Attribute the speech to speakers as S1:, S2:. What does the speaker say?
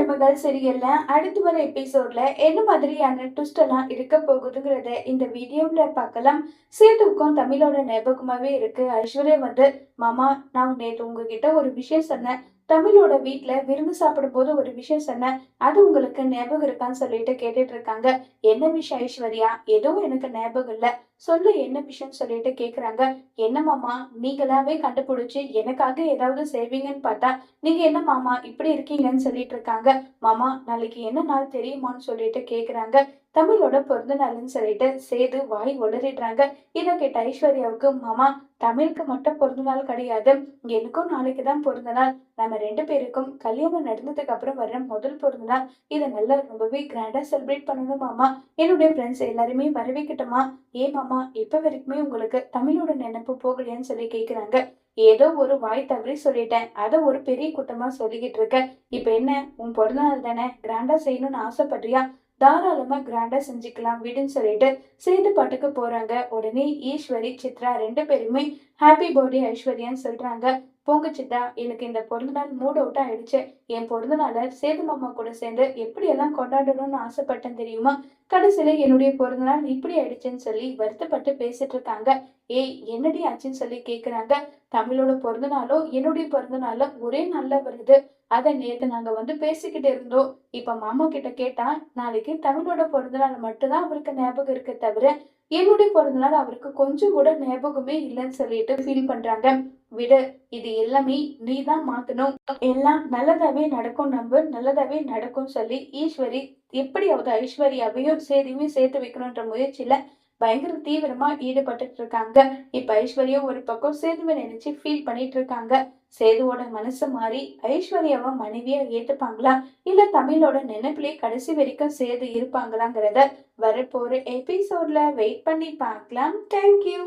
S1: மருமகள் சீரியல்ல அடுத்து வர எபிசோட்ல என்ன மாதிரியான ட்விஸ்ட் எல்லாம் இருக்க போகுதுங்கிறத இந்த வீடியோல பார்க்கலாம். சேதுவுக்கும் தமிழோட ஞாபகமாவே இருக்கு. ஐஸ்வர்யா வந்து, மாமா நான் நேற்று உங்ககிட்ட ஒரு விஷயம் சொன்னேன். தமிழோட வீட்ல விருந்து சாப்பிடும்போது ஒரு விஷயம் சொன்னேன். அது உங்களுக்கு ஞாபகம் இருக்கான்னு சொல்லிட்டு கேட்டுட்டு இருக்காங்க. என்ன விஷயம் ஐஸ்வர்யா? எதுவும் எனக்கு ஞாபகம் இல்ல. சொல்லு என்ன விஷயம்னு சொல்லிட்டு கேக்குறாங்க. என்ன மாமா நீங்களாவே கண்டுபிடிச்சு எனக்காக ஏதாவது செய்வீங்கன்னு பார்த்தா நீங்க என்ன மாமா இப்படி இருக்கீங்கன்னு சொல்லிட்டு இருக்காங்க. மாமா நாளைக்கு என்ன நாள் தெரியுமான்னு சொல்லிட்டு கேக்குறாங்க. தமிழோட பிறந்த நாள்னு சொல்லிட்டு சேது வாய் உளறிடுறாங்க. இதை கேட்ட ஐஸ்வர்யாவுக்கு, மாமா தமிழுக்கு மட்டும் பிறந்த நாள் கிடையாது, எனக்கும் நாளைக்கு தான் பிறந்த நாள். நம்ம 2 பேருக்கும் கல்யாணம் நடந்ததுக்கு அப்புறம் வர்ற முதல் பிறந்த நாள். இதை நல்லா ரொம்பவே கிராண்டா செலிப்ரேட் பண்ணணும் மாமா. என்னுடைய ஃப்ரெண்ட்ஸ் எல்லாருமே வரவேக்கட்டுமா? ஏன் மாமா இப்ப வரைக்குமே உங்களுக்கு தமிழோட நினைப்பு போகலையான்னு சொல்லி கேக்குறாங்க. ஏதோ ஒரு வாய் தவறி சொல்லிட்டேன். அத ஒரு பெரிய குத்தமா சொல்லிக்கிட்டு இருக்க. இப்ப என்ன, உன் பிறந்த நாள் தானே, கிராண்டா செய்யணும்னு ஆசைப்படுறியா? தாராளமா கிராண்டா செஞ்சுக்கலாம் விடுன்னு சொல்லிட்டு சேது பாட்டுக்கு போறாங்க. உடனே ஈஸ்வரி சித்ரா 2 பேருமே ஹாப்பி பர்த்டே ஐஸ்வர்யான்னு சொல்றாங்க. போங்க சித்தா, எனக்கு இந்த பிறந்த நாள் மூட் அவுட் ஆயிடுச்சு. என் பிறந்த நாளை சேது மாமா கூட சேர்ந்து எப்படியெல்லாம் கொண்டாடணும்னு ஆசைப்பட்டேன் தெரியுமா? கடைசியில என்னுடைய பிறந்த நாள் இப்படி ஆயிடுச்சுன்னு சொல்லி வருத்தப்பட்டு பேசிட்டு இருக்காங்க. ஏய் என்னடி ஆச்சுன்னு சொல்லி கேக்குறாங்க. தமிழோட பிறந்த நாளும் என்னுடைய பிறந்த நாளும் ஒரே நாள்ல வருது. அத நேத்து நாங்க வந்து பேசிக்கிட்டு இருந்தோம். இப்ப மாமா கிட்ட கேட்டா நாளைக்கு தமிழோட பிறந்த நாள் மட்டும்தான் அவருக்கு ஞாபகம் இருக்கு தவிர என்னுடைய பிறந்த நாள் அவருக்கு கொஞ்சம் கூட ஞாபகமே இல்லைன்னு சொல்லிட்டு ஃபீல் பண்றாங்க. விடு, இது எல்லாமே நீதான் மாத்தணும். எல்லாம் நல்லதாவே நடக்கும், நம்பு நல்லதாவே நடக்கும் சொல்லி ஈஸ்வரி எப்படியாவது ஐஸ்வர்யாவையும் சேதியும் சேர்த்து வைக்கணும்ன்ற முயற்சியில பயங்கர தீவிரமா ஈடுபட்டுட்டு இருக்காங்க. இப்ப ஐஸ்வர்யா ஒரு பக்கம் சேதுவை நினைச்சு ஃபீல் பண்ணிட்டு இருக்காங்க. சேதுவோட மனசு மாறி ஐஸ்வர்யாவை மனைவியா ஏத்துப்பாங்களா, இல்ல தமிழோட நினைப்பிலே கடைசி வரைக்கும் சேது இருப்பாங்களாங்கிறத வரப்போற எபிசோட்ல வெயிட் பண்ணி பார்க்கலாம். தேங்க்யூ.